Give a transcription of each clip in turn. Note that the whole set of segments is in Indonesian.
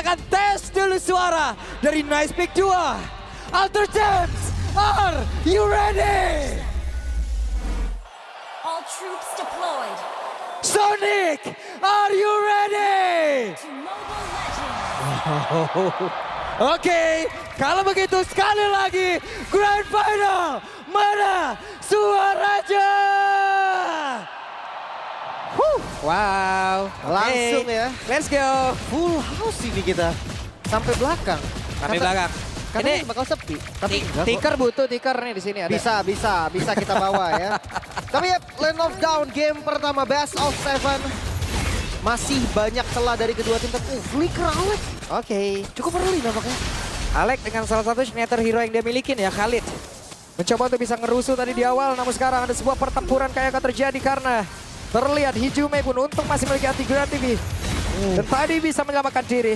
Kita akan tes dulu suara dari Nice Pick 2. Alter Gems, are you ready? All troops deployed Sonic, are you ready? to Mobile Legends. Oke, kalau begitu sekali lagi Grand Final, mana suaranya? Wow, Langsung oke. ya. Let's go. Full house ini kita. Sampai belakang. Sampai belakang. Karena Ini bakal sepi. Tapi enggak kok. Tiker butuh tiker nih di sini ada. Bisa kita bawa ya. Tapi ya, Land of Down game pertama best of 7. Masih banyak celah dari kedua tim. Tapi flicker Alex. Oke, cukup early nampaknya. Alek dengan salah satu signature hero yang dia milikin ya, Khalid. Mencoba untuk bisa ngerusuh tadi di awal, namun sekarang ada sebuah pertempuran kayak akan terjadi karena terlihat Hijume pun untung masih memiliki anti-gravity TV. Dan tadi bisa menyelamatkan diri.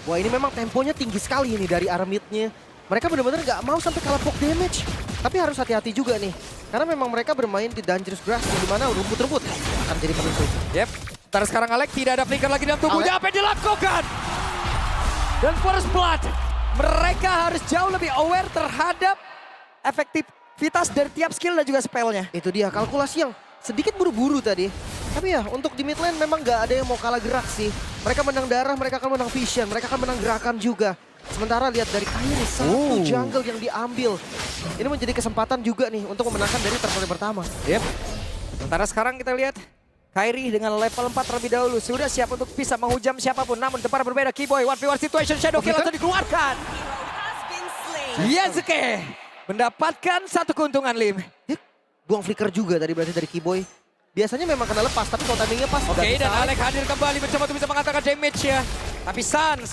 Wah, ini memang temponya tinggi sekali ini dari arah mid-nya. Mereka benar-benar nggak mau sampai kalah poke damage. Tapi harus hati-hati juga nih. Karena memang mereka bermain di dangerous grass di mana rumput-rumput akan jadi penentu. Yep. Ntar sekarang Alek tidak ada flicker lagi dalam tubuhnya. Apa yang dilakukan? Dan First Blood, mereka harus jauh lebih aware terhadap efektivitas dari tiap skill dan juga spellnya. Itu dia kalkulasi yang sedikit buru-buru tadi. Tapi ya untuk di mid lane memang nggak ada yang mau kalah gerak sih. Mereka menang darah, mereka akan menang vision, mereka akan menang gerakan juga. Sementara lihat dari Kairi, satu jungle yang diambil. Ini menjadi kesempatan juga nih untuk memenangkan dari terpilih pertama. Yep. Sementara sekarang kita lihat Kairi dengan level 4 terlebih dahulu sudah siap untuk bisa menghujam siapapun. Namun depan berbeda, Keyboy, 1v1 situation, Shadow Kill langsung dikeluarkan. Has been slain. Yasuke mendapatkan satu keuntungan, Lim. Ya, buang flicker juga tadi berarti dari Keyboy. Biasanya memang kena lepas, tapi kalau timingnya pas Oke, nggak bisa. dan Alek hadir kembali mencoba untuk bisa mengatakan damage ya. Tapi Sans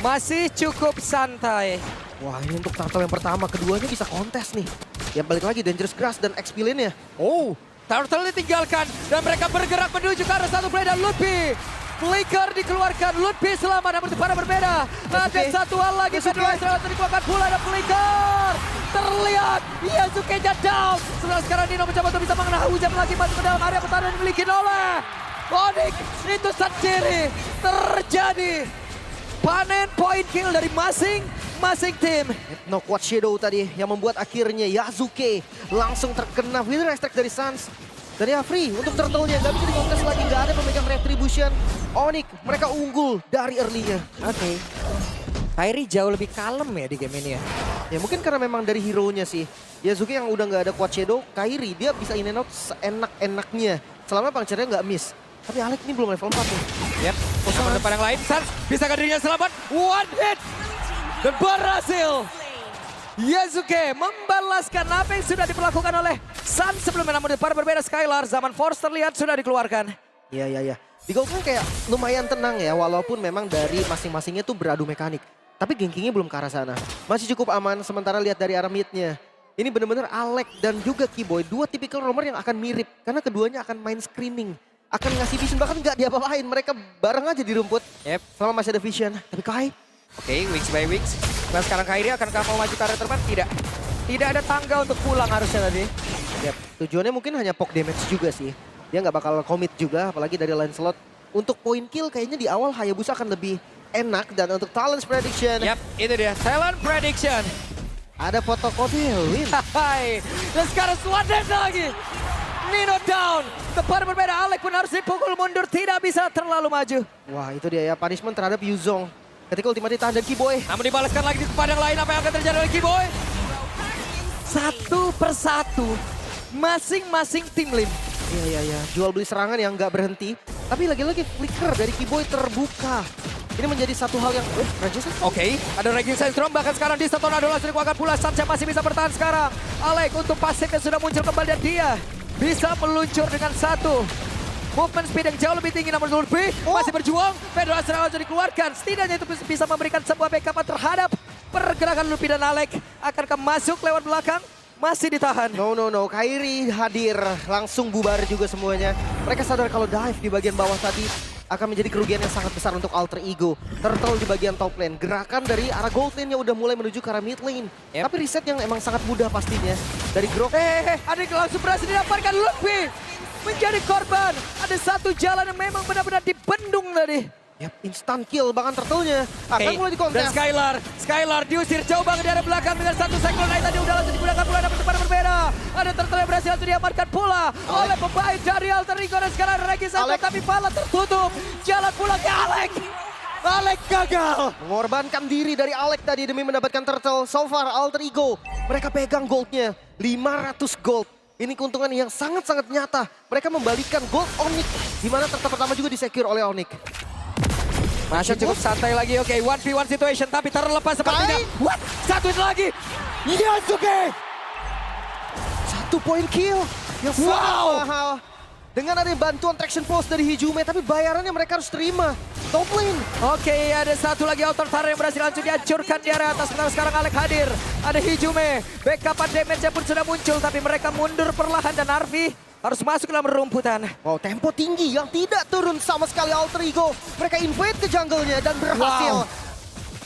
masih cukup santai. Wah, ini untuk turtle yang pertama, keduanya bisa kontes nih. Ya balik lagi Dangerous Grass dan XP lane-nya. Oh, Turtle ditinggalkan dan mereka bergerak menuju ke arah satu play dan Ludwig. Flicker dikeluarkan, Ludwig selamat namun para berbeda. Ada satu hal lagi, kedua Israel dikeluarkan pula ada Flicker. Terlihat Yasuke-nya down. Setelah sekarang Nino mencoba untuk bisa mengenai hujan lagi masuk ke dalam area pertahanan yang dimiliki oleh Onyx. Itu sendiri terjadi. Panen point kill dari masing-masing tim. No Quad Shadow tadi yang membuat akhirnya Yasuke langsung terkena Wither Extract dari Sans. Dan ya free untuk turtle-nya, nggak bisa dikontes lagi, nggak ada pemegang Retribution. Onyx, mereka unggul dari early-nya. Oke. Kairi jauh lebih kalem ya di game ini ya. Ya mungkin karena memang dari hero-nya sih. Yasuke yang udah nggak ada Quad Shadow, Kairi dia bisa in and out seenak-enaknya. Selama pangcernya nggak miss. Tapi Alec ini belum level 4 nih. Yep. Namun depan yang lain, Sans bisakah dirinya selamat? One hit. Dan berhasil. Yasuke membalaskan apa yang sudah diperlakukan oleh Sans sebelumnya. Namun depan berbeda Skylar, zaman Force terlihat sudah dikeluarkan. Iya. Di Goldman kayak lumayan tenang ya, walaupun memang dari masing-masingnya tuh beradu mekanik. Tapi gankingnya belum ke arah sana. Masih cukup aman, sementara lihat dari arah mid-nya. Ini benar-benar Alec dan juga Keyboy, dua tipikal roamer yang akan mirip. Karena keduanya akan main screaming. Akan ngasih vision, bahkan nggak diapa-apain. Mereka bareng aja di rumput. Yep. Selama masih ada vision. Tapi Kai, Oke, weeks by weeks. Nah sekarang Kairi akankah mau maju ke arah terbang? Tidak. Tidak ada tangga untuk pulang harusnya tadi. yep, tujuannya mungkin hanya poke damage juga sih. Dia nggak bakal commit juga, apalagi dari Lancelot. Untuk point kill kayaknya di awal Hayabusa akan lebih enak. Dan untuk Talents Prediction, Yap, itu dia. Talent Prediction. ada foto kode win. Hai. Dan sekarang SWAT dance lagi. Nino down. Tepat berbeda, Alec pun harus dipukul mundur. Tidak bisa terlalu maju. Wah itu dia ya, punishment terhadap Yuzong. Ketika ultimate ditahan dan Keyboy. Namun dibalaskan lagi di tempat yang lain. Apa yang akan terjadi oleh Keyboy? Satu persatu. Masing-masing tim, Lim. Iya. Jual beli serangan yang nggak berhenti. Tapi lagi-lagi flicker dari Keyboy terbuka. Ini menjadi satu hal yang... Rajesh. Oke, ada Raging Sandstorm. Bahkan sekarang di Tornado langsung dikeluarkan pula. Sancha masih bisa bertahan sekarang. Alec untuk pasifnya sudah muncul kembali dan dia bisa meluncur dengan satu movement speed yang jauh lebih tinggi. Namun Lurbi masih berjuang. Pedro Astral langsung dikeluarkan. Setidaknya itu bisa memberikan sebuah backup terhadap pergerakan Lurbi dan Alec. Akankah masuk lewat belakang? Masih ditahan. No. Kairi hadir. Langsung bubar juga semuanya. Mereka sadar kalau dive di bagian bawah tadi akan menjadi kerugian yang sangat besar untuk Alter Ego. Turtle di bagian top lane. Gerakan dari arah gold lane-nya udah mulai menuju ke arah mid lane. Yep. Tapi reset yang emang sangat mudah pastinya. Dari Grok. Ada yang langsung berhasil didapatkan. Lurbi menjadi korban. Ada satu jalan yang memang benar-benar dibendung tadi. Yap, instant kill bahkan turtle-nya. Akan mulai Dan dikontes. Skylar diusir jauh banget dari arah belakang dengan satu cyclone Knight tadi udah langsung digunakan pula dapat tempat berbeda. Ada turtle yang berhasil langsung diamankan pula oleh pemain dari Alter Ego dan sekarang Regis Alec. tapi pala tertutup. Jalan pulang ke Alec. Alec gagal. Mengorbankan diri dari Alec tadi demi mendapatkan turtle. So far Alter Ego mereka pegang goldnya 500 gold. Ini keuntungan yang sangat-sangat nyata. Mereka membalikan gold Onyx di mana turtle pertama juga disecure oleh Onyx. Masih cukup santai lagi, oke 1v1 situation tapi terlepas sepertinya. Baik. What? Satu itu lagi. Yasuke. 1 point kill yang sangat Wow. mahal. Dengan ada bantuan traction pulse dari Hijume, tapi bayarannya mereka harus terima. Top lane. Oke, ada satu lagi Alter Tara yang berhasil langsung dihancurkan di area atas. Sekarang Alec hadir. Ada Hijume. Backupan damage-nya pun sudah muncul, tapi mereka mundur perlahan dan Arvi harus masuk dalam rumputan. Wow, tempo tinggi yang tidak turun sama sekali Alter Ego. Mereka invade ke jungle-nya dan berhasil. Wow.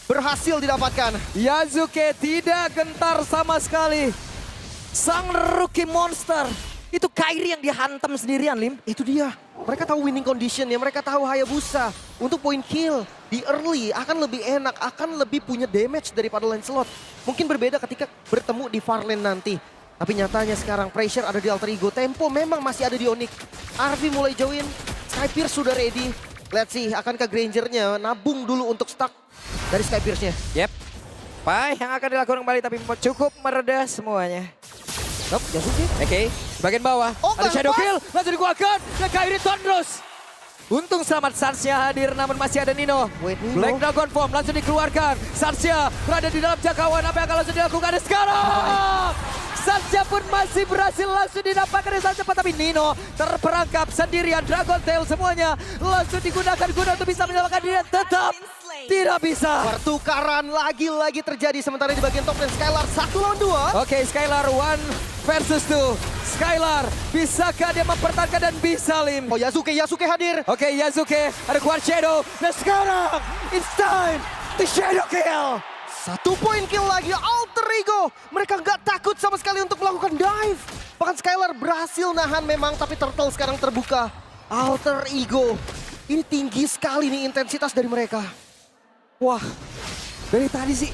Berhasil didapatkan. Yasuke tidak gentar sama sekali. Sang rookie monster. Itu Kairi yang dihantam sendirian, Lim. Itu dia. Mereka tahu winning condition-nya, mereka tahu Hayabusa. Untuk point kill di early akan lebih enak, akan lebih punya damage daripada Lancelot. Mungkin berbeda ketika bertemu di far lane nanti. Tapi nyatanya sekarang pressure ada di Alter Ego. Tempo memang masih ada di Onyx. Arvi mulai join. Skypierce sudah ready. Let's see, akankah Granger-nya nabung dulu untuk stuck dari Skypierce-nya. Yep. Apa yang akan dilakukan kembali tapi cukup mereda semuanya. Nope, Yasuke. Oke, bagian bawah. Oh, Ada shadow lepas. kill, langsung dikeluarkan. Dan Kairi Tondros. Untung selamat Sansya hadir namun masih ada Nino. Wait, Nino. Black Dragon Form langsung dikeluarkan. Sansya berada di dalam jangkauan apa yang akan langsung dilakukan sekarang. Sansya pun masih berhasil langsung didapatkan dengan cepat. Tapi Nino terperangkap sendirian. Dragon Tail semuanya langsung digunakan guna untuk bisa menyelamatkan diri. Tetap tidak bisa. Pertukaran lagi-lagi terjadi sementara di bagian top lane Skylar 1 lawan 2. Oke, Skylar 1 versus 2. Skylar, bisakah dia mempertahankan dan bisa, Lim? Oh, Yasuke hadir. Oke, Yasuke, ada Quad Shadow. Dan sekarang, it's time to Shadow Kill. 1 point kill lagi Alter Ego. Mereka nggak takut sama sekali untuk melakukan dive. Bahkan Skylar berhasil nahan memang, tapi Turtle sekarang terbuka. Alter Ego. Ini tinggi sekali nih intensitas dari mereka. Wah, dari tadi sih,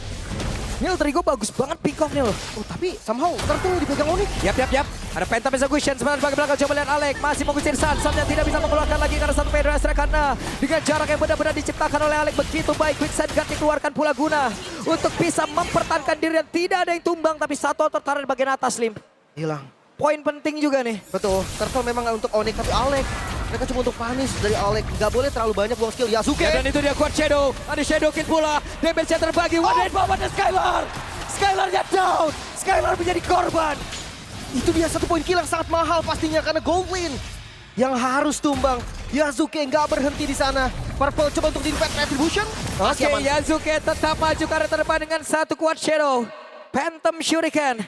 ini Alter Ego bagus banget pick off-nya loh. Oh, tapi somehow Turtle dipegang Onyx. Yap. Ada Phantom Execution sebenarnya sebagai belakang. Coba lihat Alec masih mengusir Sansnya tidak bisa mengeluarkan lagi karena satu Pedro Astra karena dengan jarak yang benar-benar diciptakan oleh Alec begitu baik. Quicksand Guard dikeluarkan pula guna untuk bisa mempertahankan diri dan tidak ada yang tumbang tapi satu tertarik di bagian atas, Lim. Hilang. Poin penting juga nih. Betul, Turtle memang nggak untuk Onyx, tapi Alec. Mereka cuma untuk punish dari Alec. Nggak boleh terlalu banyak buang skill. Yasuke. Ya, dan itu dia Quad Shadow. Ada Shadow Kill pula. Damage-nya terbagi. One bawah dan Skylar. Skylar-nya down. Skylar menjadi korban. Itu dia 1 point kill yang sangat mahal pastinya karena gold lane yang harus tumbang. Yasuke nggak berhenti di sana. Purple coba untuk di-invade Retribution. Oke, Yasuke tetap maju ke arah terdepan dengan satu Quad Shadow. Phantom Shuriken.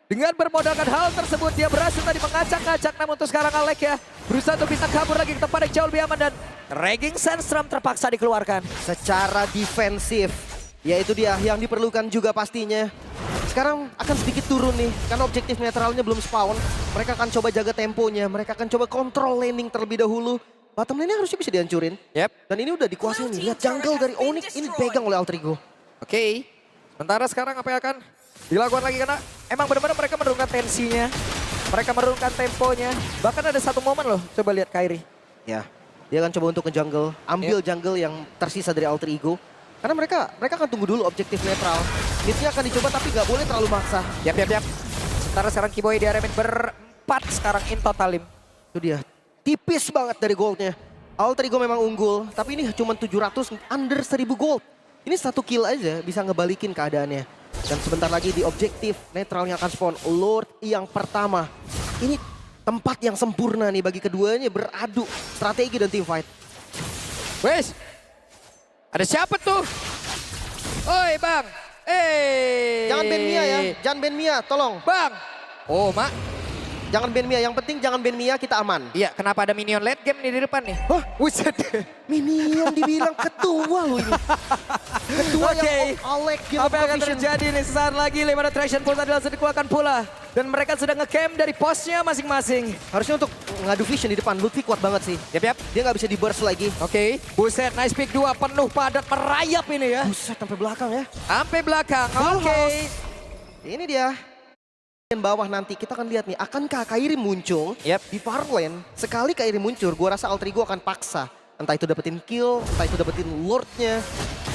Dengan bermodalkan hal tersebut, dia berhasil tadi mengacak-ngacak. Namun untuk sekarang Alec ya, berusaha untuk bisa kabur lagi ke tempat yang jauh lebih aman. Dan Raging Sandstorm terpaksa dikeluarkan. Secara defensif, ya itu dia yang diperlukan juga pastinya. Sekarang akan sedikit turun nih, karena objektif netralnya belum spawn. Mereka akan coba jaga temponya, mereka akan coba kontrol laning terlebih dahulu. Bottom lane harusnya bisa dihancurin. Yep. Dan ini udah dikuasain nih, lihat jungle dari Onyx ini pegang oleh Alter Ego. Oke, sementara sekarang apa yang akan dilakukan lagi karena emang benar-benar mereka menurunkan tensinya. Mereka menurunkan temponya. Bahkan ada satu momen loh, coba lihat Kairi. Ya, dia akan coba untuk ke jungle, ambil jungle yang tersisa dari Alter Ego. Karena mereka akan tunggu dulu objektif netral. Midnya akan dicoba tapi nggak boleh terlalu maksa. Yap. Sementara sekarang Kiboy di area mid berempat sekarang in total, Lim. Itu dia, tipis banget dari goldnya. Alter Ego memang unggul, tapi ini cuma 700 under 1000 gold. Ini 1 kill aja bisa ngebalikin keadaannya. Dan sebentar lagi di objektif netralnya akan spawn Lord yang pertama. Ini tempat yang sempurna nih bagi keduanya beradu strategi dan team fight. Wes, ada siapa tuh? Oi bang, Jangan ban Mia ya, jangan ban Mia, tolong. Bang. Oh mak, Jangan ban Mia, yang penting jangan ban Mia, kita aman. iya kenapa ada minion late game nih di depan nih? Hah? Buset. Minion dibilang ketua loh ini. Ketua Oke. yang Alec game Apa yang akan competition. terjadi nih sesaat lagi? 5 traction pulse adalah langsung dikeluarkan pula Dan mereka sudah nge-camp dari posnya masing-masing. Harusnya untuk ngadu vision di depan, Lutfi kuat banget sih. Yap. Dia nggak bisa di-burst lagi. Oke, buset, nice pick 2, penuh padat merayap ini ya. Buset, sampai belakang ya. Sampai belakang, Full oke. house. Ini dia. Bagian bawah nanti kita akan lihat nih, akankah Kairi muncul di far lane? Sekali Kairi muncul, gua rasa Alter Ego akan paksa. Entah itu dapetin kill, entah itu dapetin lordnya.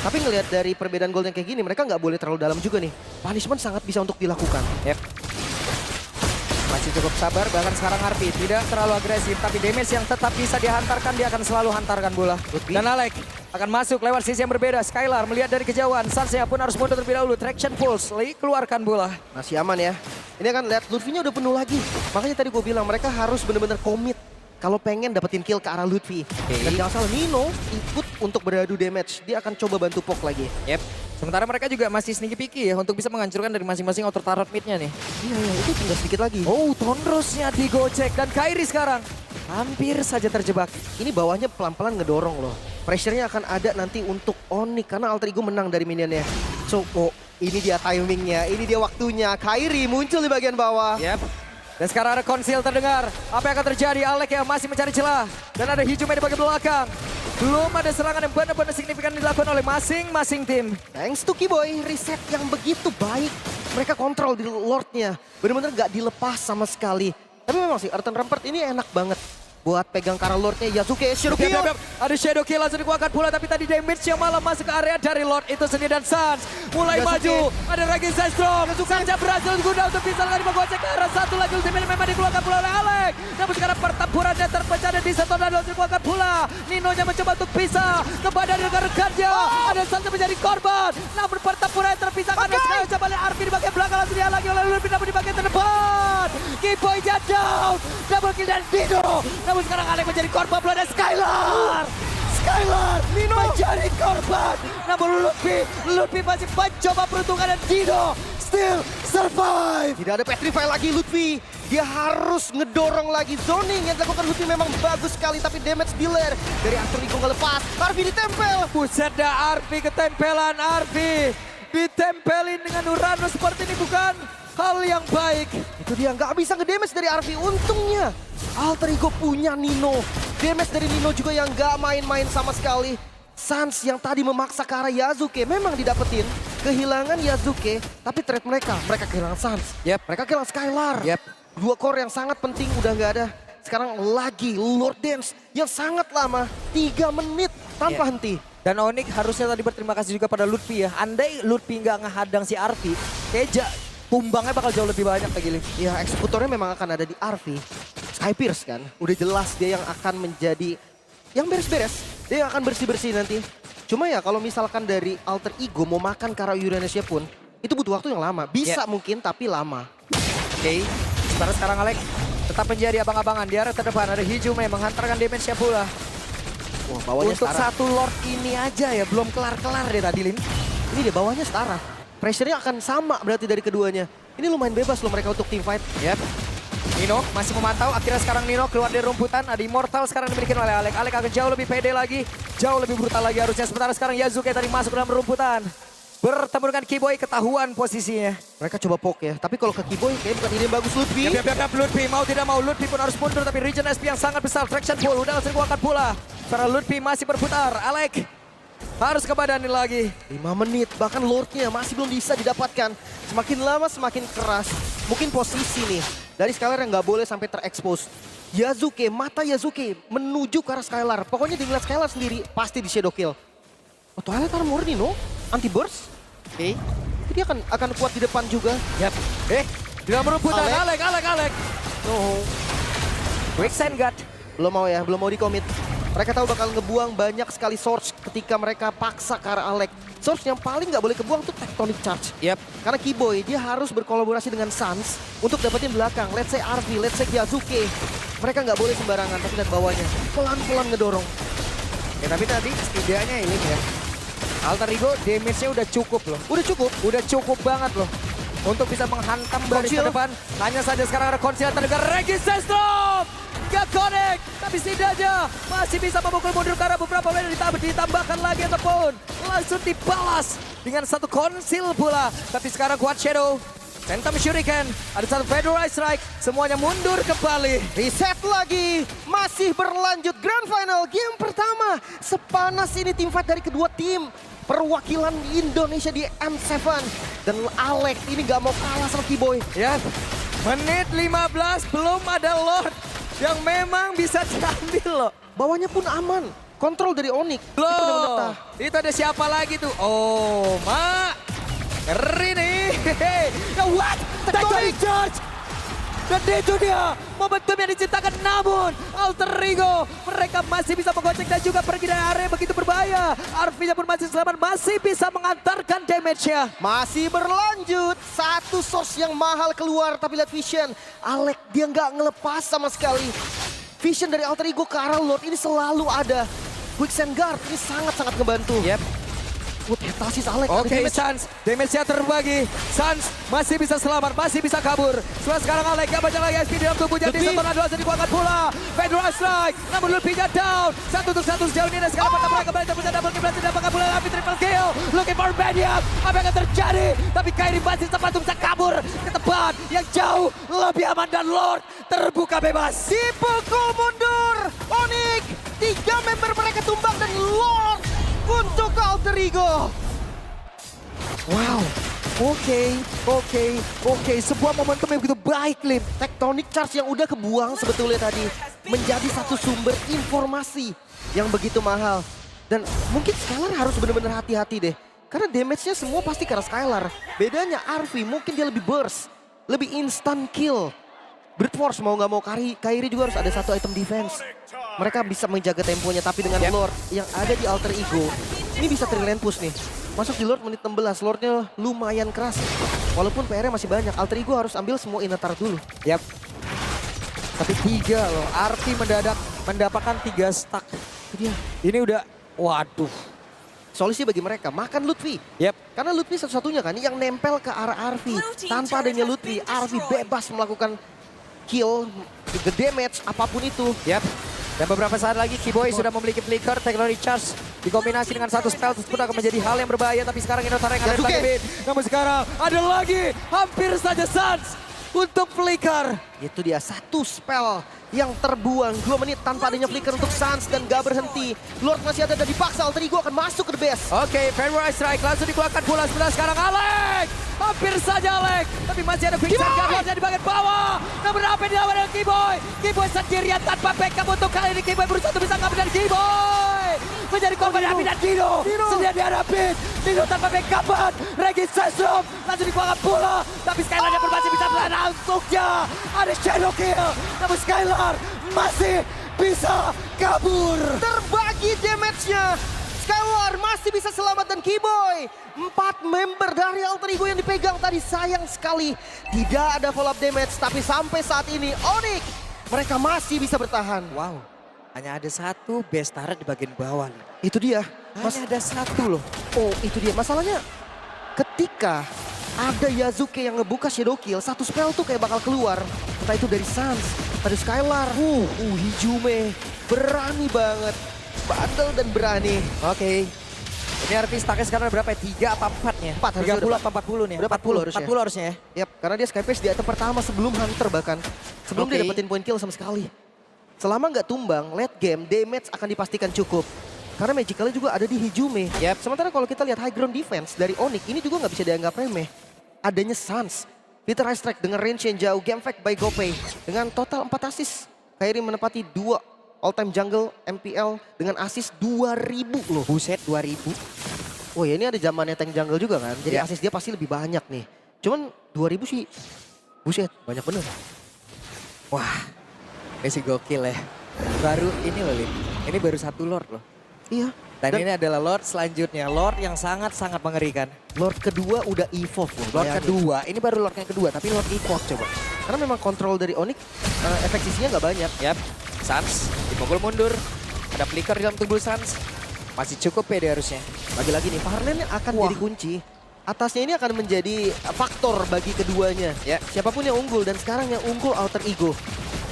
Tapi ngelihat dari perbedaan gold yang kayak gini, mereka nggak boleh terlalu dalam juga nih. Punishment sangat bisa untuk dilakukan. Yep. Masih cukup sabar, bahkan sekarang Arpi tidak terlalu agresif. Tapi damage yang tetap bisa dihantarkan, dia akan selalu hantarkan bola. Lutfi. Dan Alek akan masuk lewat sisi yang berbeda. Skylar melihat dari kejauhan, Sansnya pun harus mundur terlebih dahulu. Traction pulse, Lee keluarkan bola. Masih aman ya. Ini akan lihat Lutfi-nya udah penuh lagi. Makanya tadi gue bilang mereka harus benar-benar komit kalau pengen dapetin kill ke arah Lutfi. Dan jangan salah, Nino ikut untuk beradu damage. Dia akan coba bantu Pok lagi. Yep. Sementara mereka juga masih sneaky picky ya untuk bisa menghancurkan dari masing-masing outer turret mid-nya nih. Iya, itu tinggal sedikit lagi. Oh, Tonrosnya digocek dan Kairi sekarang hampir saja terjebak. Ini bawahnya pelan-pelan ngedorong loh. Pressure-nya akan ada nanti untuk Onyx karena Alter Ego menang dari minionnya. So, ini dia timingnya, ini dia waktunya. Kairi muncul di bagian bawah. Yep. Dan sekarang ada konsil terdengar. Apa yang akan terjadi? Alek yang masih mencari celah. Dan ada Hijumnya di bagian belakang. Belum ada serangan yang benar-benar signifikan dilakukan oleh masing-masing tim. Thanks to Kiboy, reset yang begitu baik. Mereka kontrol di Lordnya. Benar-benar gak dilepas sama sekali. Tapi memang sih, Earthen Rampart ini enak banget buat pegang karena Lordnya Yasuke Shirokyo. Ada Shadow Kill langsung dikeluarkan pula, tapi tadi damage yang malah masuk ke area dari Lord itu sendiri. Dan Sans mulai Yasuke. maju. Ada Ragi Sestrom. Saja berhasil guna untuk bisa lagi menggocek ke arah satu lagi. Ultimate memang dikeluarkan pula oleh Alek. Namun sekarang pertempurannya terpecah dan disetor dan langsung dikeluarkan pula. Ninonya mencoba untuk pisah kepada rekan-rekannya. Ada Sans menjadi korban. Namun pertempuran terpisahkan. Dan sekarang coba lihat Arfi di bagian belakang langsung dihalangi oleh Lutfi. Namun di bagian terdepan. Kiboy down. Double kill dan Dino. Namun sekarang Alek menjadi korban pula dan Skylar. Skylar Nino menjadi korban. Namun Lutfi masih mencoba peruntungan dan Dino still survive. Tidak ada petrify lagi Lutfi. Dia harus ngedorong lagi. Zoning yang dilakukan Lutfi memang bagus sekali. Tapi damage dealer dari Alter Ego nggak lepas. Arfi ditempel. Buset dah Arfi ketempelan Arfi. Ditempelin dengan Uranus seperti ini bukan hal yang baik. Itu dia nggak bisa ngedamage dari Arfi. Untungnya Alter Ego punya Nino. Damage dari Nino juga yang nggak main-main sama sekali. Sans yang tadi memaksa ke arah Yasuke memang didapetin. Kehilangan Yasuke, tapi trade mereka kehilangan Sans. Yep. Mereka kehilangan Skylar. Yep. Dua core yang sangat penting udah nggak ada. Sekarang lagi Lord Dance yang sangat lama, 3 menit tanpa henti. Dan Onyx harusnya tadi berterima kasih juga pada Lutfi ya. Andai Lutfi nggak ngehadang si Arfi, kayak tumbangnya bakal jauh lebih banyak lagi. Ya eksekutornya memang akan ada di Arfi. Skypierce kan, udah jelas dia yang akan menjadi yang beres-beres. Dia yang akan bersih-bersih nanti. Cuma ya kalau misalkan dari Alter Ego mau makan Kara Uranusnya pun, itu butuh waktu yang lama. Bisa mungkin tapi lama. Oke. Sekarang Alek tetap menjadi abang-abangan. Di arah terdepan ada Hijume menghantarkan damage-nya pula. Wah, bawahnya Untuk setara. satu Lord ini aja ya, belum kelar-kelar deh tadi Lin. Ini dia bawahnya setara. Pressure-nya akan sama berarti dari keduanya. Ini lumayan bebas loh mereka untuk team fight. Yep. Nino masih memantau, akhirnya sekarang Nino keluar dari rumputan. Ada Immortal sekarang dimiliki oleh Alek. Alek akan jauh lebih pede lagi, jauh lebih brutal lagi harusnya. Sementara sekarang Yasuke tadi masuk dalam rumputan. Bertemu dengan Kiboy, ketahuan posisinya. Mereka coba poke ya, tapi kalau ke Kiboy kayaknya bukan ide yang bagus Lutfi. Yap, Lutfi mau tidak mau, Lutfi pun harus mundur. Tapi region SP yang sangat besar, traction pull, udah langsung dikeluarkan pula. Sekarang Lutfi masih berputar, Alek harus ke badan ini lagi. 5 menit, bahkan Lordnya masih belum bisa didapatkan. Semakin lama semakin keras. Mungkin posisi nih, dari Skylar yang nggak boleh sampai terekspos. Yasuke, mata Yasuke menuju ke arah Skylar. Pokoknya dia ngeliat Skylar sendiri, pasti di shadow kill. Oh, Twilight Armor nih, no? Anti-burst? Oke. Dia akan kuat di depan juga. Yap. Di dalam rumputan, Alek. Alek. No. Quick send guard. Belum mau ya, belum mau di-commit. Mereka tahu bakal ngebuang banyak sekali Surge ketika mereka paksa ke arah Alek. Surge yang paling nggak boleh kebuang tuh Tectonic Charge. Yap. Karena Kiboy, dia harus berkolaborasi dengan Sans untuk dapetin belakang. Let's say Arfi, let's say Yasuke. Mereka nggak boleh sembarangan, tapi lihat bawahnya. Pelan-pelan ngedorong. Ya tapi tadi setidaknya ini ya. Alter Ego damage-nya udah cukup loh. Udah cukup banget loh. Untuk bisa menghantam baris ke Konsil. depan. Hanya saja sekarang ada konsil terdengar Regi Sestrom. Gak connect. Tapi setidaknya masih bisa memukul mundur karena beberapa lain ditambahkan lagi ataupun langsung dibalas dengan satu konsil pula. Tapi sekarang kuat Shadow. Phantom Shuriken, ada satu Federal Strike, semuanya mundur kembali. Reset lagi, masih berlanjut Grand Final game pertama. Sepanas ini tim fight dari kedua tim. Perwakilan Indonesia di M7. Dan Alex ini gak mau kalah sama Kiboy. Ya, menit 15 belum ada Lord yang memang bisa diambil loh. Bawahnya pun aman. Kontrol dari Onyx. Loh, itu ada siapa lagi tuh? Oh, Mak. Ngeri nih. Ya what? Tectonic Charge. Dan itu dia momentum yang diciptakan, namun Alter Ego mereka masih bisa menggocek dan juga pergi dari area begitu berbahaya. Arvi-nya pun masih selamat, masih bisa mengantarkan damage-nya. Masih berlanjut. Satu source yang mahal keluar, tapi lihat Vision. Alex dia nggak ngelepas sama sekali. Vision dari Alter Ego ke arah Lord ini selalu ada. Quicksand Guard ini sangat-sangat ngebantu. Yep. Tasis Alex. Oke, Sans, damage-nya terbagi. Sans masih bisa selamat, masih bisa kabur. Sekarang Alex yang banyak lagi SP dalam tubuhnya. Di setelah dua dikuatkan pula. Federal Strike, namun Lupi-nya down. 1-1 sejauh ini. Dan sekarang mereka kembali terpusat double kill. Berhasil dapatkan pula Lupi triple kill. Looking for Maniac. Apa yang akan terjadi? Tapi Kairi masih sempat untuk bisa kabur ke tempat yang jauh lebih aman. Dan Lord terbuka bebas. Dipukul mundur. Onyx. 3 member mereka tumbang dan Lord untuk Alter Ego. Wow. Oke. Sebuah momentum yang begitu baik, Lim. Tectonic Charge yang udah kebuang sebetulnya tadi menjadi satu sumber informasi yang begitu mahal. Dan mungkin Skylar harus benar-benar hati-hati deh. Karena damage-nya semua pasti karena Skylar. Bedanya Arvi mungkin dia lebih burst, lebih instant kill. Brute Force mau nggak mau Kairi juga harus ada satu item defense. Mereka bisa menjaga temponya, tapi dengan Lord yang ada di Alter Ego, ini bisa trilane push nih. Masuk di Lord menit 16, Lordnya lumayan keras. Walaupun PR-nya masih banyak, Alter Ego harus ambil semua inner turret dulu. Yap. Tapi 3 loh, Arti mendadak mendapatkan 3 stack. Itu dia. Ini udah, waduh. Solusi bagi mereka, makan Lutfi. Yap. Karena Lutfi satu-satunya kan yang nempel ke arah Arvi. Tanpa adanya Lutfi, Arvi bebas melakukan kill, the damage, apapun itu. Yap. Dan beberapa saat lagi Kiboy sudah memiliki flicker, Technology Charge dikombinasi dengan satu spell tersebut akan menjadi hal yang berbahaya. Tapi sekarang Inotar yang ada Yasuke. lagi. Namun sekarang ada lagi, hampir saja Sans untuk flicker. Itu dia, satu spell yang terbuang. 2 menit tanpa adanya flicker untuk Sans dan gak berhenti. Lord masih ada dan dipaksa Alter Ego akan masuk ke the base. Oke, Federal Strike langsung dikeluarkan pula sekarang Alex. Hampir saja Alex. Tapi masih ada Quicksand Guard di bagian bawah. Namun apa yang dilakukan dengan Kiboy? Kiboy sendirian tanpa backup untuk kali ini. Kiboy berusaha untuk bisa ngambil dari Kiboy. Menjadi korban Abi dan Dino. Sendirian dihadapin. Dino tanpa backupan. Regis Sesum langsung dikeluarkan pula. Tapi Skylar yang masih bisa melawan untuknya. Ada Shadow Kill. Namun Skylar masih bisa kabur. Terbagi damage-nya. Skylar masih bisa selamat dan Kiboy. 4 member dari Alter Ego yang dipegang tadi, sayang sekali tidak ada follow up damage. Tapi sampai saat ini Onyx mereka masih bisa bertahan. Wow, hanya ada satu base turret di bagian bawah. Itu dia. Hanya ada satu loh. Oh itu dia, masalahnya ketika ada Yasuke yang ngebuka Shadow Kill, satu spell tuh kayak bakal keluar. Entah itu dari Sans, dari Skylar. Hijume berani banget. Bandel dan berani. Oke. Ini artis stacknya sekarang berapa ya? 3 apa 4-nya? 4 harusnya 30 udah apa 40 nih? Udah 40 harusnya. 40 harusnya ya? Yap, karena dia Skypace di item pertama sebelum Hunter bahkan. Sebelum dia Oke. dapetin point kill sama sekali. Selama nggak tumbang, late game, damage akan dipastikan cukup. Karena magicalnya juga ada di Hijume. Yap. Sementara kalau kita lihat high ground defense dari Onyx, ini juga nggak bisa dianggap remeh. Adanya Sans, Peter Ice Strike dengan range yang jauh, game fact by Gopay. Dengan total 4 assist, Kairi menepati 2 all-time jungle MPL dengan assist 2000 loh. Buset 2000. Oh ya ini ada zamannya tank jungle juga kan. Jadi Ya. assist dia pasti lebih banyak nih. Cuman 2000 sih, buset banyak bener. Wah, masih gokil ya. Baru ini loh Lin, ini baru 1 Lord loh. Iya. Dan ini adalah Lord selanjutnya, Lord yang sangat-sangat mengerikan. Lord kedua udah evolve loh. Lord bayangin. kedua, ini baru Lord yang kedua, tapi Lord evolve coba. Karena memang kontrol dari Onyx efek sisinya nggak banyak. Yap, Sans dipukul mundur. Ada flicker di dalam tubuh Sans. Masih cukup pede harusnya. Lagi-lagi nih, Farlane akan Wah. jadi kunci. Atasnya ini akan menjadi faktor bagi keduanya. Ya. Siapapun yang unggul dan sekarang yang unggul Alter Ego.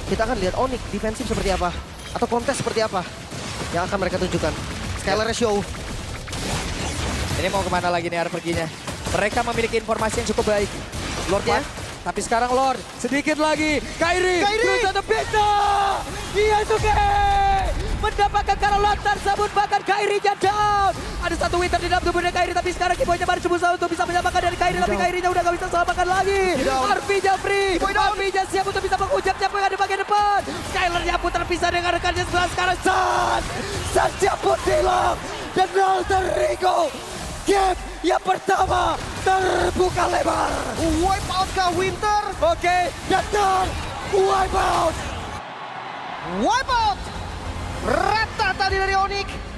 Kita akan lihat Onyx defensif seperti apa. Atau kontes seperti apa yang akan mereka tunjukkan. Skylar show. Ini mau kemana lagi nih arah perginya? Mereka memiliki informasi yang cukup baik. Lord ya. Tapi sekarang Lord, sedikit lagi. Kairi, terus ada Pita. Yasuke mendapatkan Karolot tersebut, bahkan Kairi-nya down. Ada satu Winter di dalam tubuhnya Kairi, tapi sekarang Kiboynya baru berusaha untuk bisa menyelamatkan dari Kairi, tapi Kairi-nya udah gak bisa selamatkan lagi. Arvi-nya free, Arvi-nya siap untuk bisa menghujat siapa yang ada di bagian depan. Skyler-nya pun terpisah dengan rekannya sebelah sekarang. Saja pun hilang. Dan Alter Ego. Game yang pertama terbuka lebar. Wipe out kah Winter? Oke, datang. Wipe out. Wipe out. Rata tadi dari Onyx.